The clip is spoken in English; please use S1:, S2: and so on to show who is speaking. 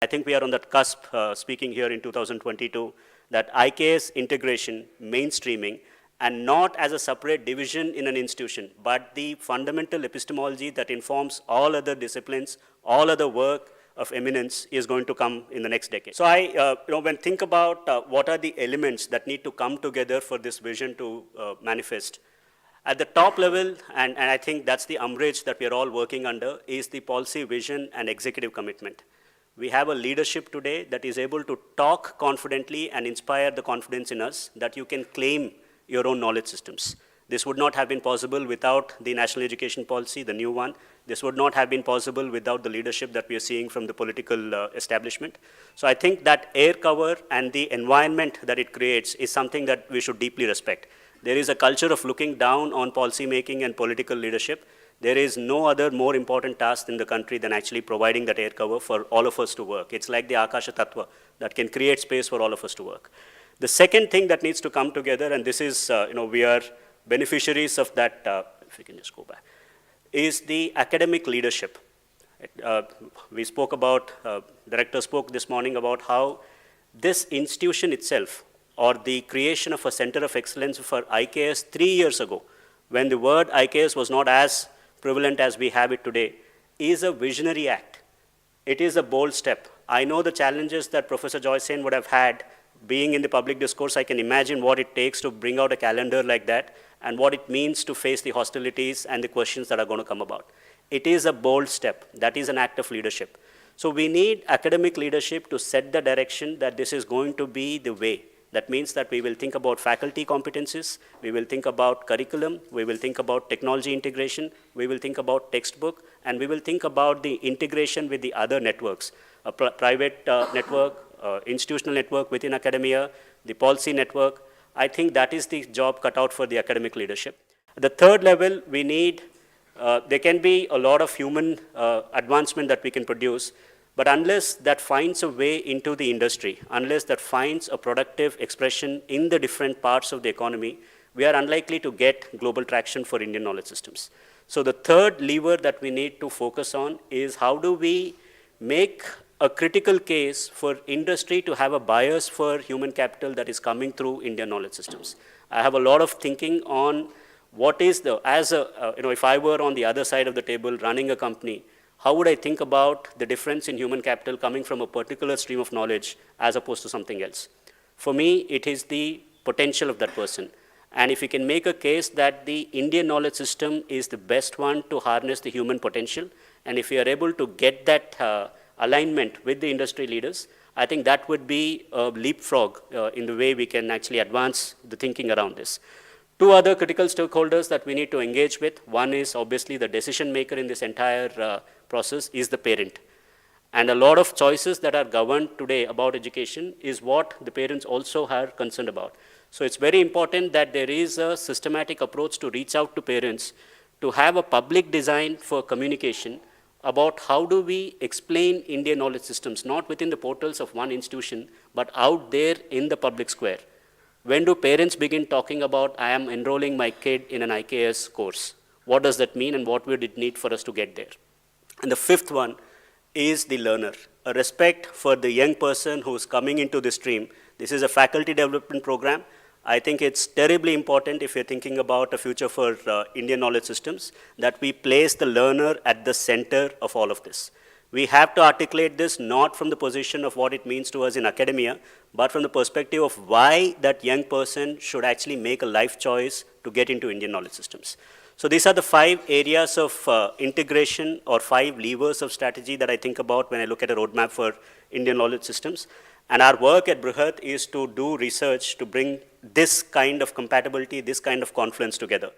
S1: I think we are on that cusp, speaking here in 2022, that IKS integration, mainstreaming, and not as a separate division in an institution, but the fundamental epistemology that informs all other disciplines, all other work of eminence is going to come in the next decade. So when think about what are the elements that need to come together for this vision to manifest, at the top level, and I think that's the umbrage that we are all working under, is the policy vision and executive commitment. We have a leadership today that is able to talk confidently and inspire the confidence in us that you can claim your own knowledge systems. This would not have been possible without the national education policy, the new one. This would not have been possible without the leadership that we are seeing from the political establishment. So I think that air cover and the environment that it creates is something that we should deeply respect. There is a culture of looking down on policy making and political leadership. There is no other more important task in the country than actually providing that air cover for all of us to work. It's like the Akasha Tattva that can create space for all of us to work. The second thing that needs to come together, and this is, we are beneficiaries of that, if we can just go back, is the academic leadership. We spoke about, director spoke this morning about how this institution itself, or the creation of a center of excellence for IKS 3 years ago, when the word IKS was not as prevalent as we have it today, is a visionary act. It is a bold step. I know the challenges that Professor Joycean would have had being in the public discourse. I can imagine what it takes to bring out a calendar like that and what it means to face the hostilities and the questions that are going to come about. It is a bold step. That is an act of leadership. So we need academic leadership to set the direction that this is going to be the way. That means that we will think about faculty competencies, we will think about curriculum, we will think about technology integration, we will think about textbook, and we will think about the integration with the other networks, a private network, institutional network within academia, the policy network. I think that is the job cut out for the academic leadership. At the third level, we need, there can be a lot of human advancement that we can produce, but unless that finds a way into the industry, unless that finds a productive expression in the different parts of the economy, we are unlikely to get global traction for Indian knowledge systems. So the third lever that we need to focus on is how do we make a critical case for industry to have a bias for human capital that is coming through Indian knowledge systems. I have a lot of thinking on what is the, if I were on the other side of the table running a company, how would I think about the difference in human capital coming from a particular stream of knowledge as opposed to something else? For me, it is the potential of that person. And if we can make a case that the Indian knowledge system is the best one to harness the human potential, and if we are able to get that alignment with the industry leaders, I think that would be a leapfrog in the way we can actually advance the thinking around this. Two other critical stakeholders that we need to engage with. One is obviously the decision maker in this entire process is the parent. And a lot of choices that are governed today about education is what the parents also are concerned about. So it's very important that there is a systematic approach to reach out to parents, to have a public design for communication about how do we explain Indian knowledge systems, not within the portals of one institution, but out there in the public square. When do parents begin talking about, I am enrolling my kid in an IKS course? What does that mean and what would it need for us to get there? And the fifth one is the learner, a respect for the young person who's coming into the stream. This is a faculty development program. I think it's terribly important if you're thinking about a future for Indian knowledge systems, that we place the learner at the center of all of this. We have to articulate this not from the position of what it means to us in academia, but from the perspective of why that young person should actually make a life choice to get into Indian knowledge systems. So these are the 5 areas of integration or 5 levers of strategy that I think about when I look at a roadmap for Indian knowledge systems. And our work at Brihat is to do research to bring this kind of compatibility, this kind of confluence together.